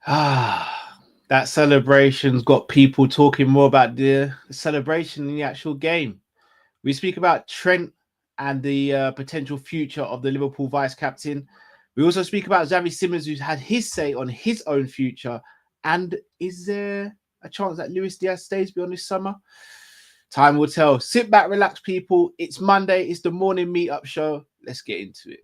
That celebration's got people talking more about the celebration than the actual game. We speak about Trent and the potential future of the Liverpool vice captain. We also speak about Xavi Simmons, who's had his say on his own future. And is there a chance that Luis Diaz stays beyond this summer? Time will tell. Sit back, relax, people. It's Monday. It's the morning meetup show. Let's get into it.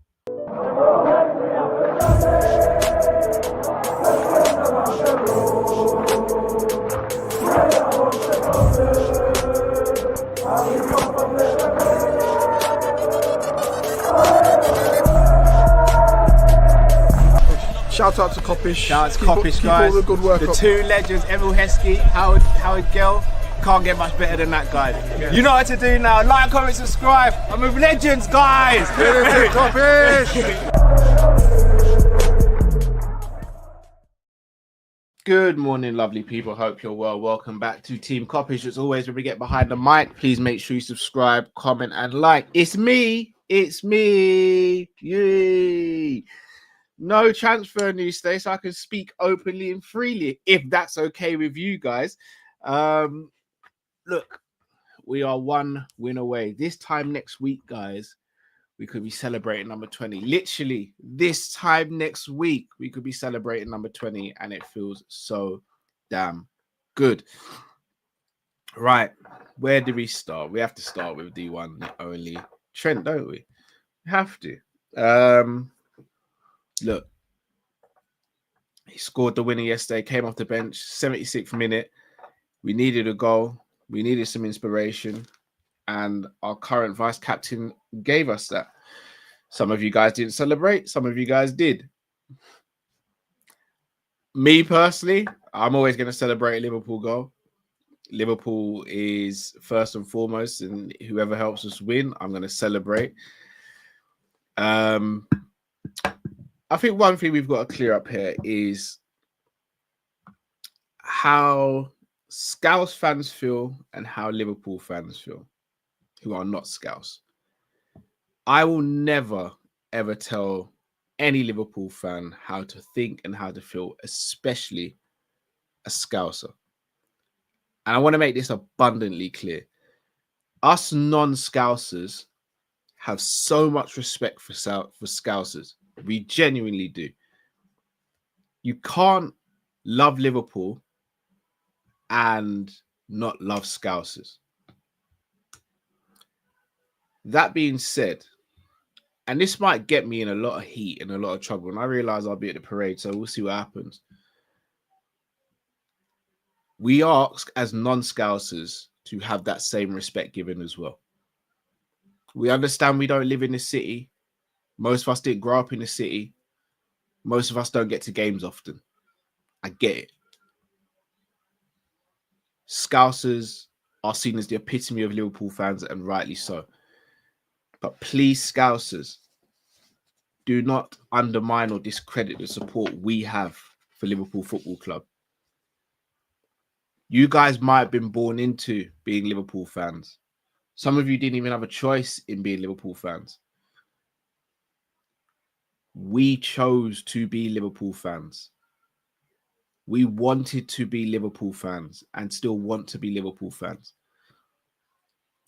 Shout out to Kopish. Shout out to Kopish, guys. All the good work the up. Two legends, Emil Heskey, Howard Gell. Can't get much better than that guy. Yeah. You know what to do now. Like, comment, subscribe. I'm with legends, guys. Kopish. Good morning, lovely people. Hope you're well. Welcome back to Team Kop-Ish. As always, when we get behind the mic, please make sure you subscribe, comment, and like. It's me. Yay. No transfer news today, so I can speak openly and freely, if that's okay with you guys. Look, we are one win away. This time next week, guys, we could be celebrating number 20. Literally, this time next week, we could be celebrating number 20, and it feels so damn good. Right, where do we start? We have to start with the one, the only Trent, don't we? We have to. Look, he scored the winner yesterday, came off the bench, 76th minute. We needed a goal. We needed some inspiration. And our current vice captain gave us that. Some of you guys didn't celebrate. Some of you guys did. Me personally, I'm always going to celebrate a Liverpool goal. Liverpool is first and foremost, and whoever helps us win, I'm going to celebrate. I think one thing we've got to clear up here is how Scouse fans feel and how Liverpool fans feel, who are not Scouse. I will never, ever tell any Liverpool fan how to think and how to feel, especially a Scouser. And I want to make this abundantly clear. Us non-Scousers have so much respect for Scousers. We genuinely do. You can't love Liverpool and not love Scousers. That being said, and this might get me in a lot of heat and a lot of trouble, and I realize I'll be at the parade, so we'll see what happens. We ask as non-Scousers to have that same respect given as well. We understand we don't live in the city. Most of us didn't grow up in the city. Most of us don't get to games often. I get it. Scousers are seen as the epitome of Liverpool fans, and rightly so. But please, Scousers, do not undermine or discredit the support we have for Liverpool Football Club. You guys might have been born into being Liverpool fans. Some of you didn't even have a choice in being Liverpool fans. We chose to be Liverpool fans. We wanted to be Liverpool fans and still want to be Liverpool fans.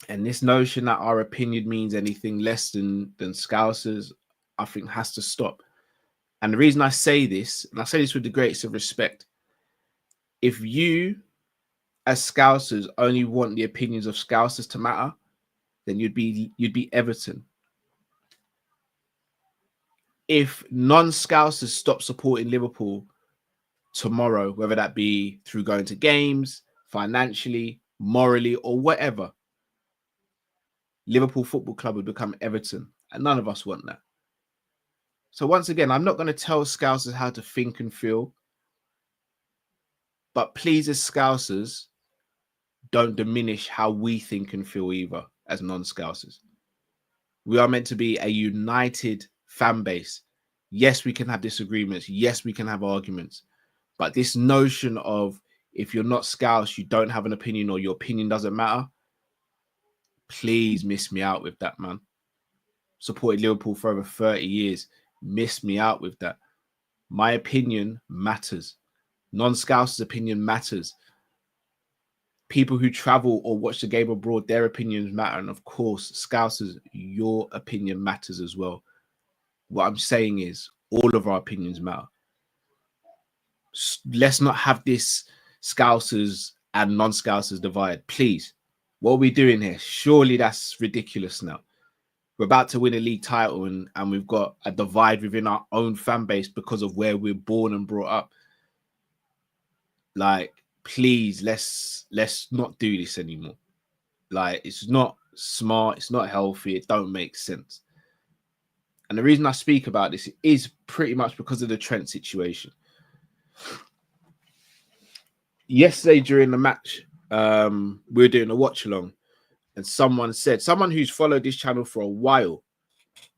And this notion that our opinion means anything less than Scousers, I think has to stop. And the reason I say this, and I say this with the greatest of respect, if you as Scousers only want the opinions of Scousers to matter, then you'd be Everton. If non-Scousers stop supporting Liverpool tomorrow, whether that be through going to games, financially, morally, or whatever, Liverpool Football Club would become Everton, and none of us want that. So once again, I'm not going to tell Scousers how to think and feel, but please, as Scousers, don't diminish how we think and feel either as non-Scousers. We are meant to be a united fan base. Yes, we can have disagreements. Yes, we can have arguments. But this notion of if you're not Scouse, you don't have an opinion or your opinion doesn't matter, please miss me out with that, man. Supported Liverpool for over 30 years. Miss me out with that. My opinion matters. Non-Scousers' opinion matters. People who travel or watch the game abroad, their opinions matter. And of course, Scousers, your opinion matters as well. What I'm saying is all of our opinions matter. Let's not have this Scousers and non-Scousers divide, please. What are we doing here? Surely that's ridiculous now. We're about to win a league title and we've got a divide within our own fan base because of where we're born and brought up. Like, please, let's not do this anymore. Like, it's not smart. It's not healthy. It don't make sense. And the reason I speak about this is pretty much because of the Trent situation. Yesterday during the match, we were doing a watch along. And someone who's followed this channel for a while.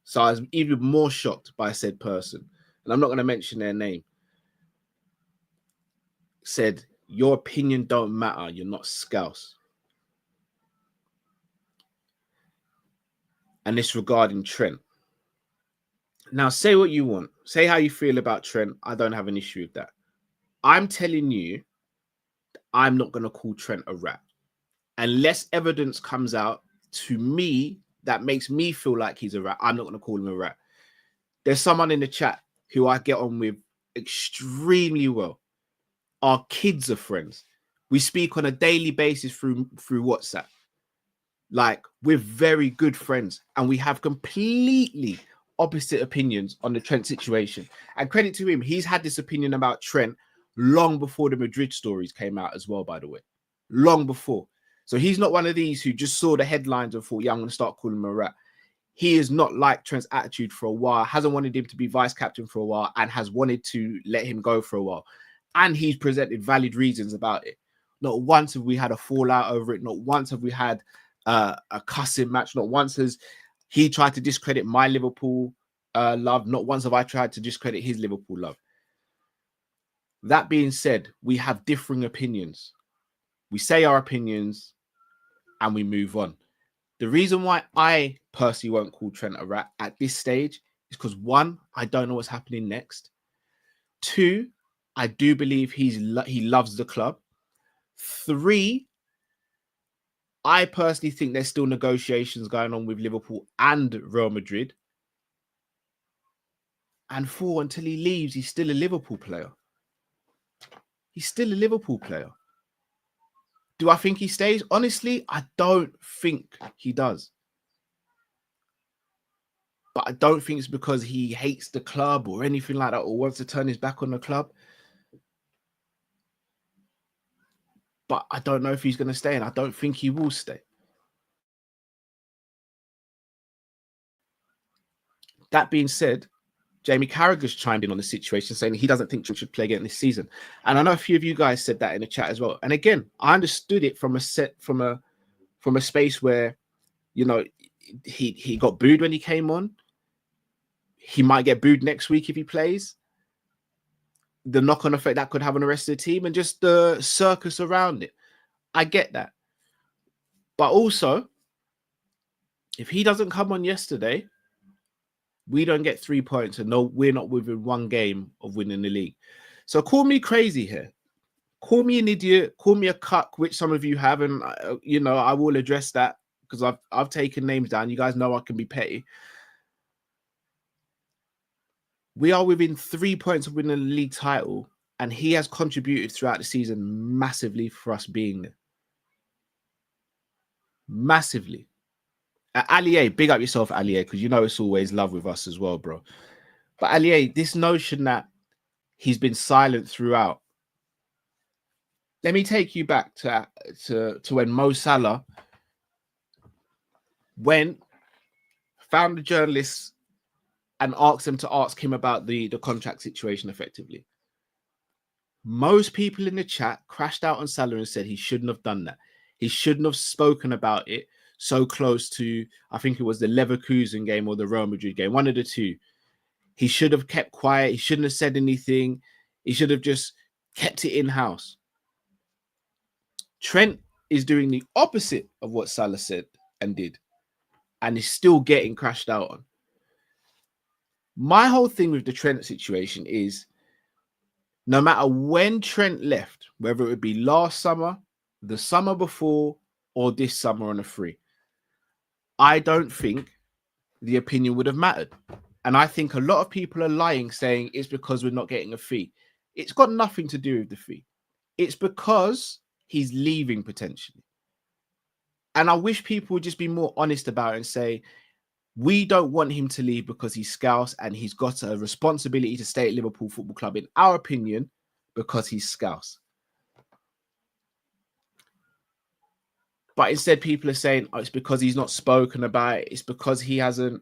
So I was even more shocked by said person. And I'm not going to mention their name. Said, your opinion don't matter. You're not Scouse. And this regarding Trent. Now, say what you want. Say how you feel about Trent. I don't have an issue with that. I'm telling you, I'm not going to call Trent a rat. Unless evidence comes out to me that makes me feel like he's a rat, I'm not going to call him a rat. There's someone in the chat who I get on with extremely well. Our kids are friends. We speak on a daily basis through WhatsApp. Like, we're very good friends and we have completely opposite opinions on the Trent situation. And credit to him, he's had this opinion about Trent long before the Madrid stories came out as well, by the way. Long before. So he's not one of these who just saw the headlines and thought, yeah, I'm going to start calling him a rat. He is not like Trent's attitude for a while, hasn't wanted him to be vice captain for a while, and has wanted to let him go for a while. And he's presented valid reasons about it. Not once have we had a fallout over it. Not once have we had a cussing match. Not once has he tried to discredit my Liverpool love. Not once have I tried to discredit his Liverpool love. That being said, we have differing opinions. We say our opinions and we move on. The reason why I personally won't call Trent a rat at this stage is because, one, I don't know what's happening next. Two, I do believe he loves the club. Three, I personally think there's still negotiations going on with Liverpool and Real Madrid. And four, until he leaves, he's still a Liverpool player. He's still a Liverpool player. Do I think he stays? Honestly, I don't think he does. But I don't think it's because he hates the club or anything like that or wants to turn his back on the club. But I don't know if he's going to stay, and I don't think he will stay. That being said, Jamie Carragher's chimed in on the situation, saying he doesn't think Trent should play again this season. And I know a few of you guys said that in the chat as well. And again, I understood it from a space where, you know, he got booed when he came on. He might get booed next week if he plays. The knock-on effect that could have on the rest of the team and just the circus around it. I get that. But also, if he doesn't come on yesterday, we don't get 3 points, and no, we're not within one game of winning the league. So call me crazy here. Call me an idiot. Call me a cuck, which some of you have, and you know, I will address that because I've taken names down. You guys know I can be petty. We are within 3 points of winning the league title, and he has contributed throughout the season massively for us being there. Massively. Ali, big up yourself, Ali, because you know it's always love with us as well, bro. But Ali, this notion that he's been silent throughout. Let me take you back to when Mo Salah found the journalists and asked them to ask him about the contract situation effectively. Most people in the chat crashed out on Salah and said he shouldn't have done that. He shouldn't have spoken about it so close to, I think it was the Leverkusen game or the Real Madrid game, one of the two. He should have kept quiet. He shouldn't have said anything. He should have just kept it in-house. Trent is doing the opposite of what Salah said and did, and is still getting crashed out on. My whole thing with the Trent situation is No matter when Trent left, whether it would be last summer, the summer before, or this summer on a free, I don't think the opinion would have mattered. And I think a lot of people are lying, saying it's because we're not getting a fee. It's got nothing to do with the fee. It's because he's leaving potentially. And I wish people would just be more honest about it and say, we don't want him to leave because he's Scouse and he's got a responsibility to stay at Liverpool Football Club, in our opinion, because he's Scouse. But instead, people are saying, oh, it's because he's not spoken about it. It's because he hasn't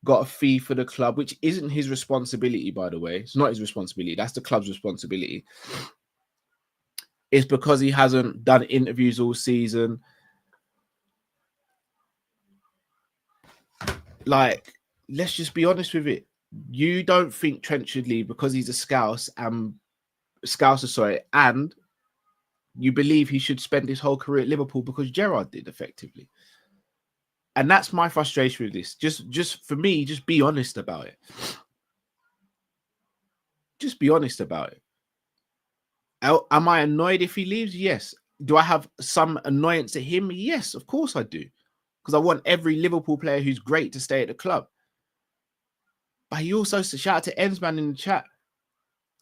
got a fee for the club, which isn't his responsibility, by the way. It's not his responsibility. That's the club's responsibility. It's because he hasn't done interviews all season. Like, let's just be honest with it. You don't think Trent should leave because he's a Scouse and you believe he should spend his whole career at Liverpool because Gerrard did, effectively. And that's my frustration with this. Just for me, just be honest about it. Just be honest about it. Am I annoyed if he leaves? Yes. Do I have some annoyance at him? Yes, of course I do. Because I want every Liverpool player who's great to stay at the club. But he also, shout out to Ensman in the chat,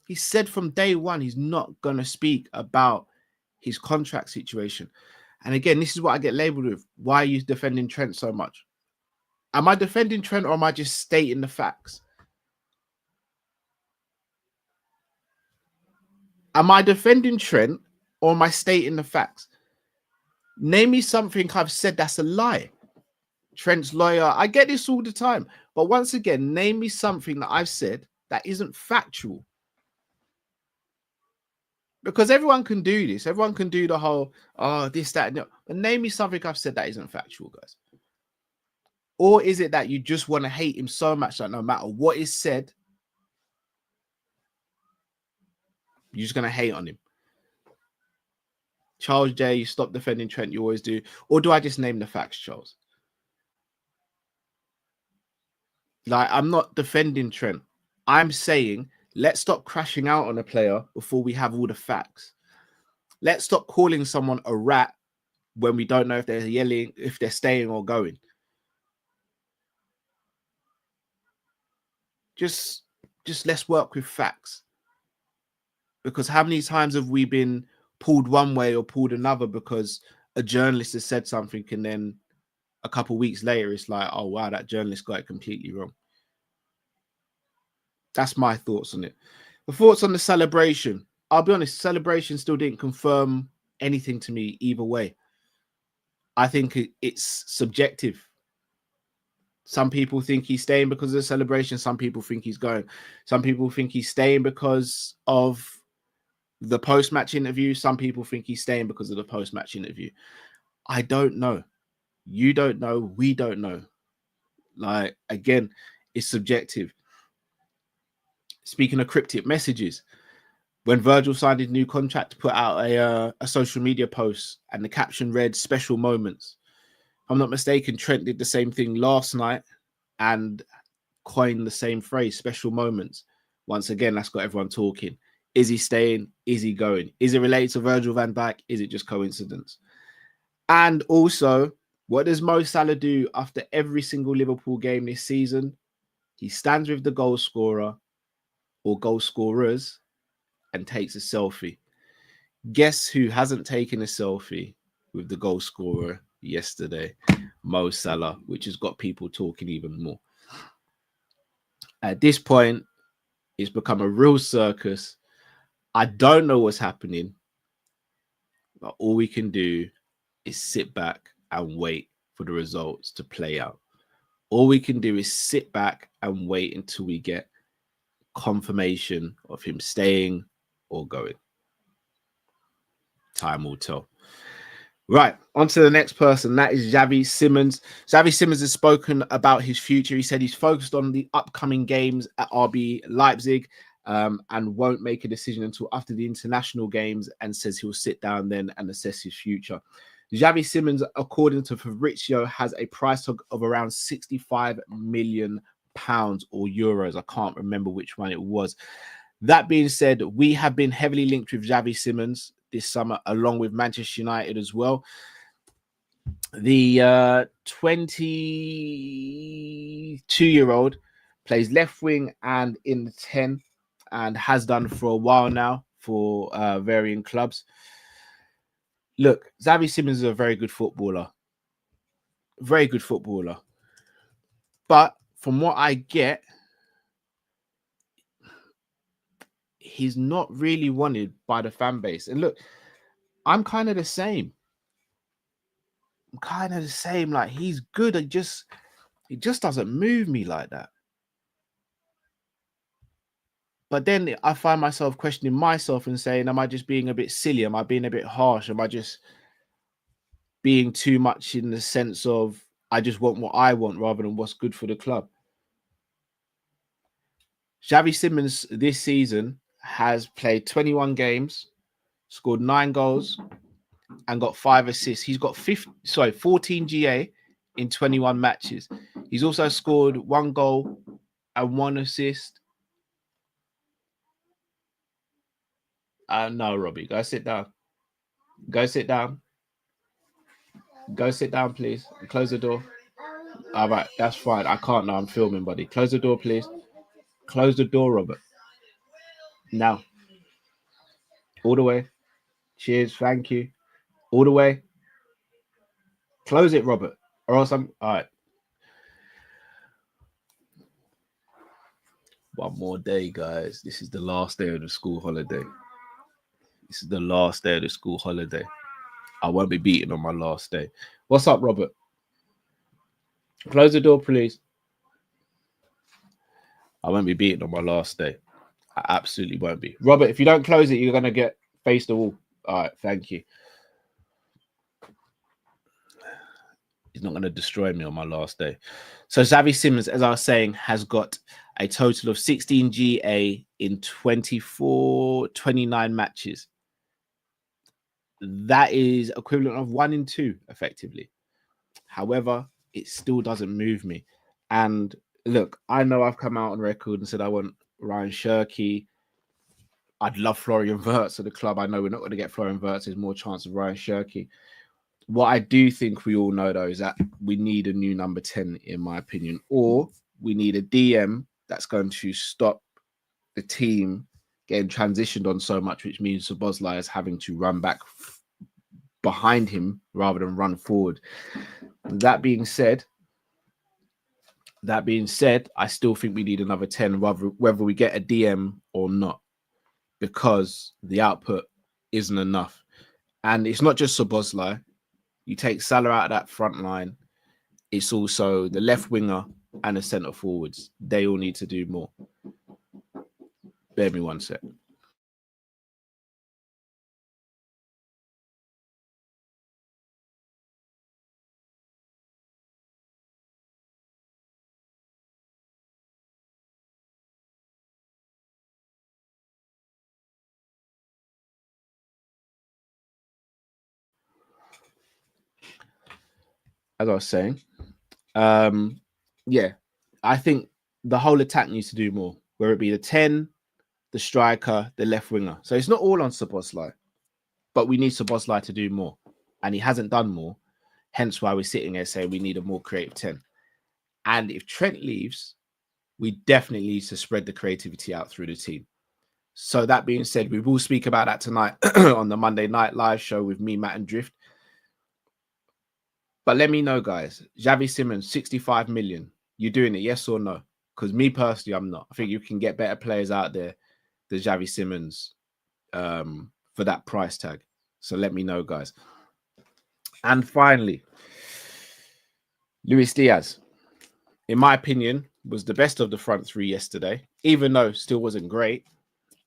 he said from day one he's not going to speak about his contract situation. And again, this is what I get labeled with. Why are you defending Trent so much? Am I defending Trent or am I just stating the facts? Am I defending Trent or am I stating the facts? Name me something I've said that's a lie. Trent's lawyer, I get this all the time. But once again, name me something that I've said that isn't factual. Because everyone can do this. Everyone can do the whole, this, that, and that. But name me something I've said that isn't factual, guys. Or is it that you just want to hate him so much that no matter what is said, you're just going to hate on him? Charles J, you stop defending Trent, you always do. Or do I just name the facts, Charles? Like, I'm not defending Trent. I'm saying, let's stop crashing out on a player before we have all the facts. Let's stop calling someone a rat when we don't know if they're yelling, if they're staying or going. Just let's work with facts. Because how many times have we been pulled one way or pulled another because a journalist has said something and then a couple of weeks later it's like, oh wow, that journalist got it completely wrong. That's my thoughts on it. The thoughts on the celebration. I'll be honest, celebration still didn't confirm anything to me either way. I think it's subjective. Some people think he's staying because of the celebration. Some people think he's going. Some people think he's staying because of the post-match interview. Some people think he's staying because of the post-match interview. I don't know. You don't know. We don't know. Like, again, it's subjective. Speaking of cryptic messages, when Virgil signed his new contract, put out a social media post and the caption read, "Special moments." If I'm not mistaken, Trent did the same thing last night and coined the same phrase, "special moments." Once again, that's got everyone talking. Is he staying? Is he going? Is it related to Virgil van Dijk? Is it just coincidence? And also, what does Mo Salah do after every single Liverpool game this season? He stands with the goal scorer or goal scorers and takes a selfie. Guess who hasn't taken a selfie with the goal scorer yesterday? Mo Salah, which has got people talking even more. At this point, it's become a real circus. I don't know what's happening, but all we can do is sit back and wait for the results to play out. All we can do is sit back and wait until we get confirmation of him staying or going. Time will tell. Right, on to the next person. That is Javi Simmons. Javi Simmons has spoken about his future. He said he's focused on the upcoming games at RB Leipzig and won't make a decision until after the international games, and says he'll sit down then and assess his future. Javi Simmons, according to Fabrizio, has a price tag of around £65 million or euros. I can't remember which one it was. That being said, we have been heavily linked with Javi Simmons this summer, along with Manchester United as well. The 22-year-old plays left wing and in the 10 and has done for a while now for varying clubs. Look, Xavi Simmons is a very good footballer. Very good footballer. But from what I get, he's not really wanted by the fan base. And look, I'm kind of the same. Like, he's good. It just doesn't move me like that. But then I find myself questioning myself and saying, am I just being a bit silly? Am I being a bit harsh? Am I just being too much in the sense of I just want what I want rather than what's good for the club? Javi Simmons this season has played 21 games, scored 9 goals, and got 5 assists. He's got 14 GA in 21 matches. He's also scored 1 goal and 1 assist. No, Robbie, go sit down. Go sit down. Go sit down, please. Close the door. All right, that's fine. I can't now. I'm filming, buddy. Close the door, please. Close the door, Robert. Now. All the way. Cheers. Thank you. All the way. Close it, Robert. Or else I'm... All right. One more day, guys. This is the last day of the school holiday. This is the last day of the school holiday. I won't be beaten on my last day. What's up, Robert? Close the door, please. I won't be beaten on my last day. I absolutely won't be. Robert, if you don't close it, you're going to get face the wall. All right, thank you. He's not going to destroy me on my last day. So Xavi Simmons, as I was saying, has got a total of 16 GA in 29 matches. That is equivalent of 1 in 2, effectively. However, it still doesn't move me. And look, I know I've come out on record and said I want Ryan Shirky. I'd love Florian Wirtz at the club. I know we're not going to get Florian Wirtz. There's more chance of Ryan Shirky. What I do think we all know, though, is that we need a new number 10, in my opinion, or we need a DM that's going to stop the team getting transitioned on so much, which means Szoboszlai is having to run back behind him rather than run forward. That being said, I still think we need another 10, whether we get a DM or not, because the output isn't enough. And it's not just Szoboszlai. You take Salah out of that front line, it's also the left winger and the centre forwards. They all need to do more. Bear me one sec. As I was saying, yeah, I think the whole attack needs to do more, whether it be the 10, the striker, the left winger. So it's not all on Szoboszlai, but we need Szoboszlai to do more. And he hasn't done more. Hence why we're sitting there saying we need a more creative 10. And if Trent leaves, we definitely need to spread the creativity out through the team. So that being said, we will speak about that tonight on the Monday Night Live show with me, Matt and Drift. But let me know, guys. Javi Simmons, 65 million. You doing it, yes or no? Because me personally, I'm not. I think you can get better players out there than Javi Simmons for that price tag. So let me know, guys. And finally, Luis Diaz, in my opinion, was the best of the front three yesterday, even though still wasn't great.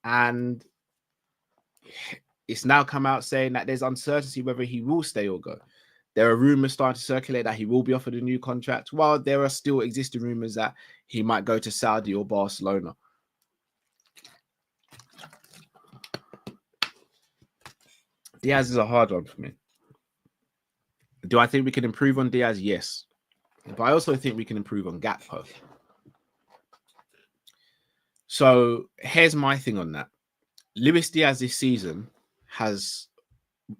And it's now come out saying that there's uncertainty whether he will stay or go. There are rumors starting to circulate that he will be offered a new contract, while there are still existing rumors that he might go to Saudi or Barcelona. Diaz is a hard one for me. Do I think we can improve on Diaz? Yes. But I also think we can improve on Gakpo. So here's my thing on that. Luis Diaz this season has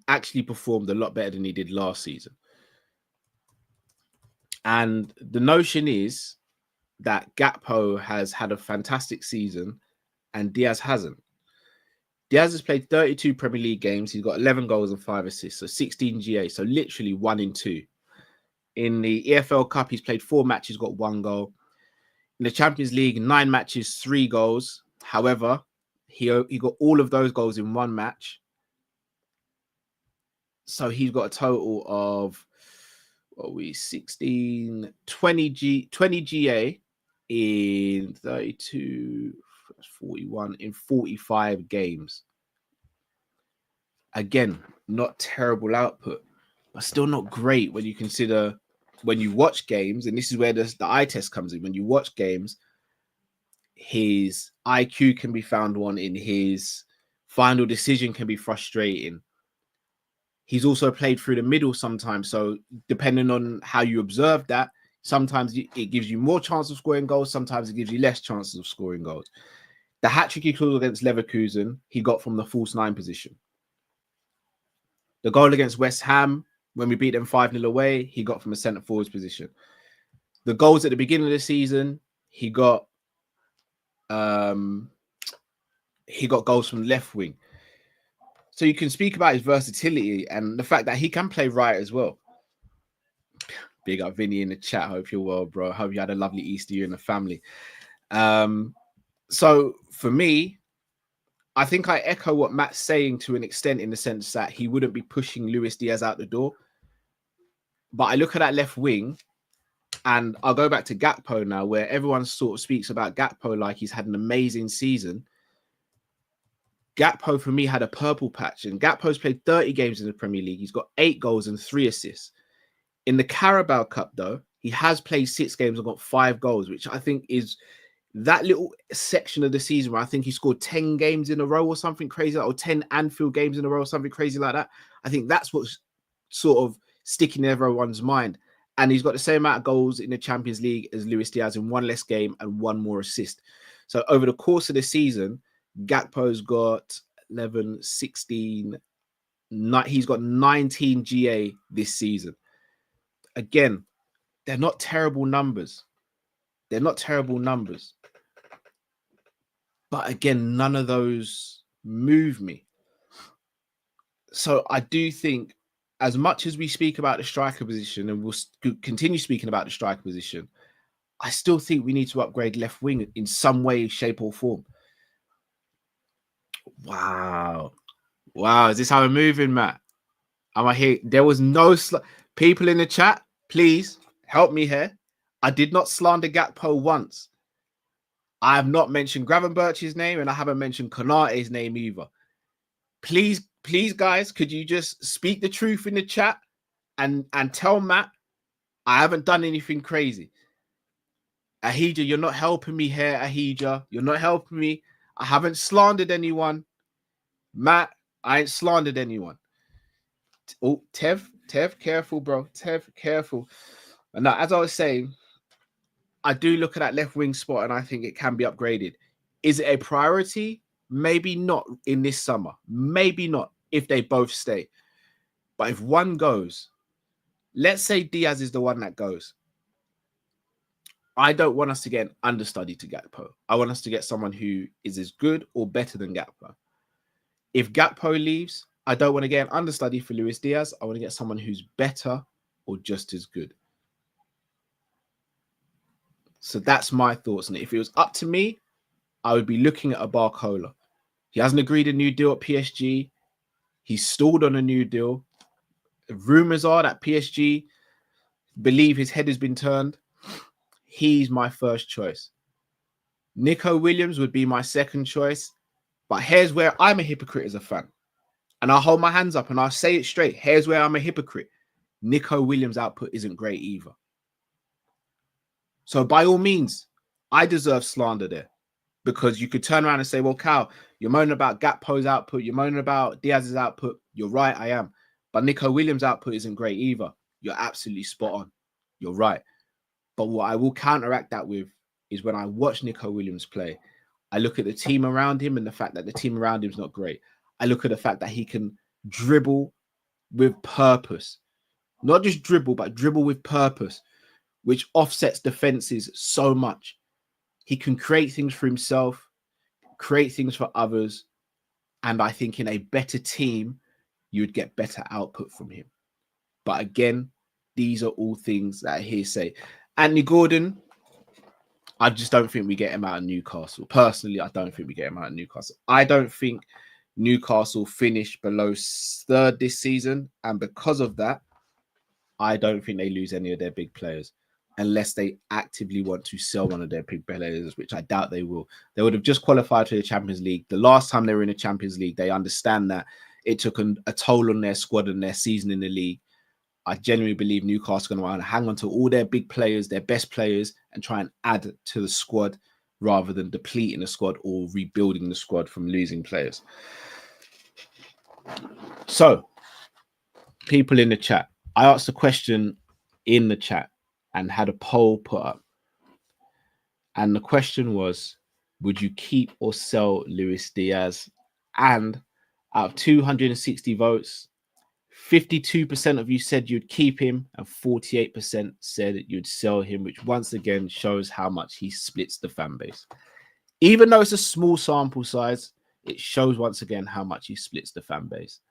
actually performed a lot better than he did last season. And the notion is that Gakpo has had a fantastic season and Diaz hasn't. Diaz has played 32 Premier League games. He's got 11 goals and 5 assists, so 16 GA, so literally 1 in 2. In the EFL Cup, he's played 4 matches, got 1 goal. In the Champions League, 9 matches, 3 goals. However, he got all of those goals in 1 match. So he's got a total of 16, 20 GA in 32, 41 in 45 games. Again, not terrible output, but still not great when you consider when you watch games, and this is where the eye test comes in. When you watch games, his IQ can be found wanting, his final decision can be frustrating. He's also played through the middle sometimes, so depending on how you observe that, sometimes it gives you more chance of scoring goals, sometimes it gives you less chances of scoring goals. The hat-trick he scored against Leverkusen, he got from the false 9 position. The goal against West Ham, when we beat them 5-0 away, he got from a centre forwards position. The goals at the beginning of the season, he got goals from left wing. So you can speak about his versatility and the fact that he can play right as well. Big up Vinny in the chat. Hope you're well, bro. Hope you had a lovely Easter, you and the family. So for me, I think I echo what Matt's saying to an extent, in the sense that he wouldn't be pushing Luis Diaz out the door. But I look at that left wing, and I'll go back to Gakpo now, where everyone sort of speaks about Gakpo like he's had an amazing season. Gakpo, for me, had a purple patch, and Gakpo's played 30 games in the Premier League. He's got 8 goals and 3 assists. In the Carabao Cup, though, he has played 6 games and got 5 goals, which I think is that little section of the season where I think he scored 10 games in a row or something crazy, or 10 Anfield games in a row or something crazy like that. I think that's what's sort of sticking in everyone's mind. And he's got the same amount of goals in the Champions League as Luis Diaz in 1 less game and 1 more assist. So over the course of the season, Gakpo's got 11, 16, he's got 19 GA this season. Again, they're not terrible numbers. They're not terrible numbers. But again, none of those move me. So I do think, as much as we speak about the striker position, and we'll continue speaking about the striker position, I still think we need to upgrade left wing in some way, shape, or form. Wow. Is this how we're moving, Matt? Am I here? There was no people in the chat. Please help me here. I did not slander Gakpo once. I have not mentioned Gravenberch's name, and I haven't mentioned Konate's name either. Please, guys, could you just speak the truth in the chat and tell Matt I haven't done anything crazy? Ahija, you're not helping me here, Ahija. You're not helping me. I haven't slandered anyone. Matt, I ain't slandered anyone. Oh, Tev, careful, bro. Tev, careful. And now, as I was saying, I do look at that left wing spot and I think it can be upgraded. Is it a priority? Maybe not in this summer. Maybe not if they both stay. But if one goes, let's say Diaz is the one that goes. I don't want us to get an understudy to Gakpo. I want us to get someone who is as good or better than Gakpo. If Gakpo leaves, I don't want to get an understudy for Luis Diaz. I want to get someone who's better or just as good. So that's my thoughts on it. If it was up to me, I would be looking at a Barcola. He hasn't agreed a new deal at PSG. He's stalled on a new deal. Rumors are that PSG believe his head has been turned. He's my first choice. Nico Williams would be my second choice. But here's where I'm a hypocrite as a fan. And I'll hold my hands up and I'll say it straight. Here's where I'm a hypocrite. Nico Williams' output isn't great either. So by all means, I deserve slander there. Because you could turn around and say, well, Cal, you're moaning about Gakpo's output. You're moaning about Diaz's output. You're right, I am. But Nico Williams' output isn't great either. You're absolutely spot on. You're right. But what I will counteract that with is when I watch Nico Williams play, I look at the team around him and the fact that the team around him is not great. I look at the fact that he can dribble with purpose. Not just dribble, but dribble with purpose, which offsets defenses so much. He can create things for himself, create things for others. And I think in a better team, you would get better output from him. But again, these are all things that I hear say. Anthony Gordon, I just don't think we get him out of Newcastle. Personally, I don't think we get him out of Newcastle. I don't think Newcastle finish below third this season. And because of that, I don't think they lose any of their big players unless they actively want to sell one of their big players, which I doubt they will. They would have just qualified for the Champions League. The last time they were in the Champions League, they understand that it took a toll on their squad and their season in the league. I genuinely believe Newcastle are going to want to hang on to all their big players, their best players, and try and add to the squad rather than depleting the squad or rebuilding the squad from losing players. So, people in the chat, I asked a question in the chat and had a poll put up. And the question was, would you keep or sell Luis Diaz? And out of 260 votes, 52% of you said you'd keep him and 48% said you'd sell him, which once again shows how much he splits the fan base. Even though it's a small sample size, it shows once again how much he splits the fan base.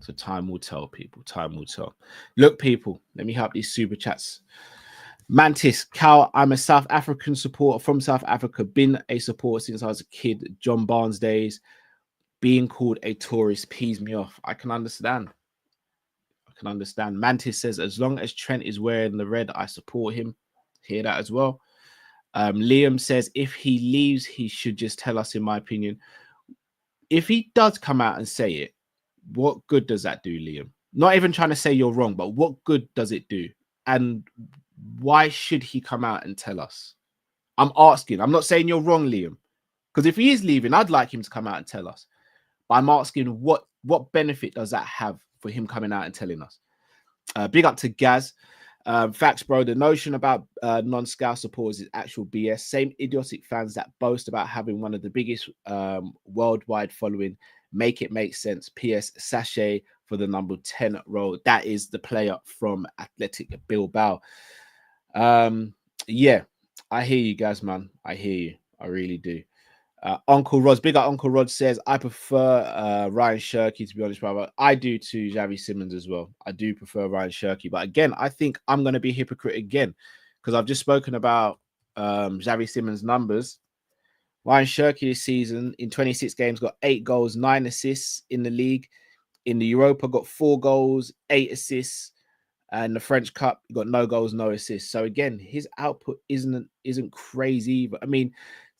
So time will tell, people. Time will tell. Look, people, let me help these super chats. Mantis, Cal, I'm a South African supporter from South Africa. Been a supporter since I was a kid. John Barnes days. Being called a tourist pees me off. I can understand. I can understand. Mantis says, as long as Trent is wearing the red, I support him. Hear that as well. Liam says, if he leaves, he should just tell us, in my opinion. If he does come out and say it, what good does that do, Liam? Not even trying to say you're wrong, but what good does it do? And why should he come out and tell us? I'm asking. I'm not saying you're wrong, Liam. Because if he is leaving, I'd like him to come out and tell us. But I'm asking, what benefit does that have for him coming out and telling us? Big up to Gaz. Facts, bro. The notion about non-Scouse supporters is actual BS. Same idiotic fans that boast about having one of the biggest worldwide following. Make it make sense. PS, Sachet for the number 10 role. That is the player from Athletic Bilbao. Yeah, I hear you guys, man. I hear you. I really do. Uncle Rod, big up Uncle Rod says, I prefer Ryan Shirky, to be honest, brother. I do to Javi Simmons as well. I do prefer Ryan Shirky. But again, I think I'm going to be a hypocrite again because I've just spoken about Javi Simmons' numbers. Ryan Shirky this season in 26 games got 8 goals, 9 assists in the league. In the Europa, got 4 goals, 8 assists. And the French Cup, got no goals, no assists. So again, his output isn't crazy. But I mean,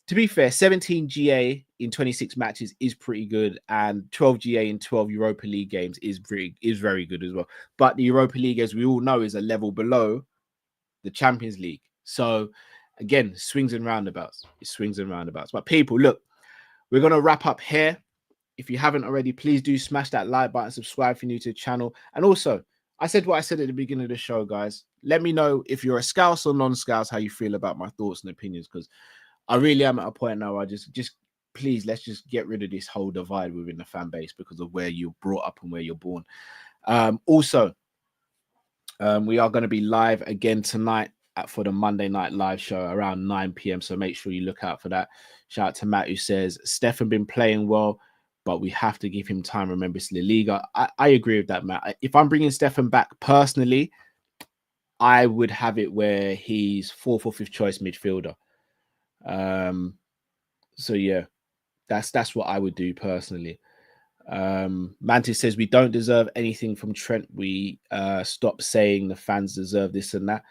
to be fair, 17 GA in 26 matches is pretty good, and 12 GA in 12 Europa League games is very good as well. But the Europa League, as we all know, is a level below the Champions League. So again, swings and roundabouts. It swings and roundabouts. But people, look, we're going to wrap up here. If you haven't already, please do smash that like button, subscribe if you're new to the channel. And also, I said what I said at the beginning of the show, guys. Let me know if you're a Scouse or non-Scouse, how you feel about my thoughts and opinions, because I really am at a point now. I just please, let's just get rid of this whole divide within the fan base because of where you're brought up and where you're born. Also, we are going to be live again tonight for the Monday Night Live show around 9 p.m. So make sure you look out for that. Shout out to Matt who says, Stefan been playing well, but we have to give him time. Remember, it's La Liga. I agree with that, Matt. If I'm bringing Stefan back personally, I would have it where he's 4th or 5th choice midfielder. So yeah, that's what I would do personally. Mantis says we don't deserve anything from Trent. We stop saying the fans deserve this and that.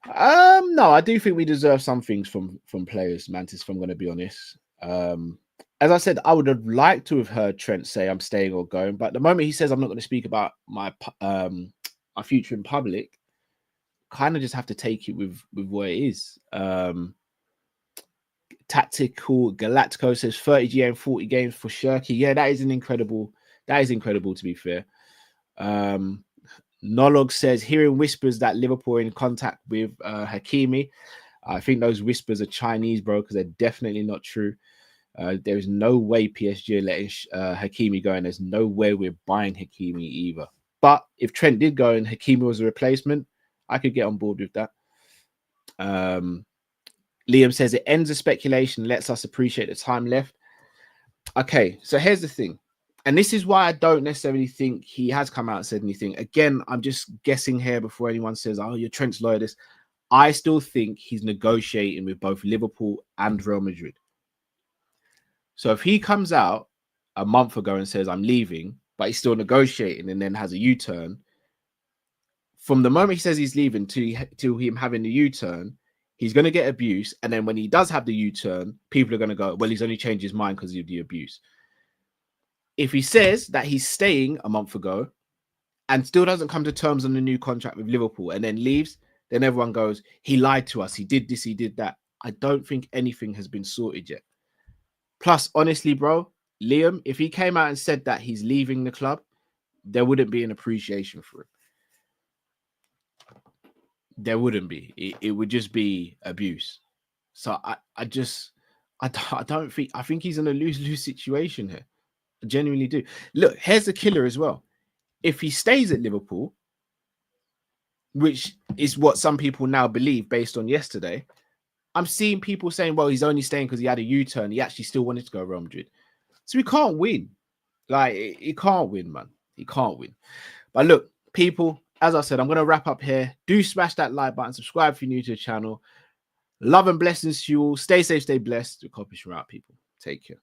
No, I do think we deserve some things from players, Mantis, if I'm going to be honest. As I said, I would have liked to have heard Trent say I'm staying or going, but the moment he says I'm not going to speak about my future in public, kind of just have to take it with what it is. Tactical Galactico says 30 GA and 40 games for Shirky. Yeah, that is incredible to be fair. Nolog says hearing whispers that Liverpool are in contact with Hakimi. I think those whispers are Chinese, bro, because they're definitely not true. There is no way PSG are letting Hakimi go, and there's no way we're buying Hakimi either. But if Trent did go and Hakimi was a replacement, I could get on board with that. Liam says it ends the speculation, lets us appreciate the time left. Okay, so here's the thing. And this is why I don't necessarily think he has come out and said anything. Again, I'm just guessing here before anyone says, oh, you're Trent's lawyer. This. I still think he's negotiating with both Liverpool and Real Madrid. So if he comes out a month ago and says, I'm leaving, but he's still negotiating and then has a U-turn, from the moment he says he's leaving to him having the U-turn, he's going to get abuse. And then when he does have the U-turn, people are going to go, well, he's only changed his mind because of the abuse. If he says that he's staying a month ago and still doesn't come to terms on the new contract with Liverpool and then leaves, then everyone goes, he lied to us. He did this, he did that. I don't think anything has been sorted yet. Plus, honestly, bro, Liam, if he came out and said that he's leaving the club, there wouldn't be an appreciation for it. There wouldn't be. It would just be abuse. So I think he's in a lose-lose situation here. I genuinely do. Look, here's the killer as well. If he stays at Liverpool, which is what some people now believe based on yesterday, I'm seeing people saying, well, he's only staying because he had a U-turn. He actually still wanted to go to Real Madrid. So he can't win. Like, he can't win, man. He can't win. But look, people, as I said, I'm going to wrap up here. Do smash that like button. Subscribe if you're new to the channel. Love and blessings to you all. Stay safe, stay blessed. Kopish out, people. Take care.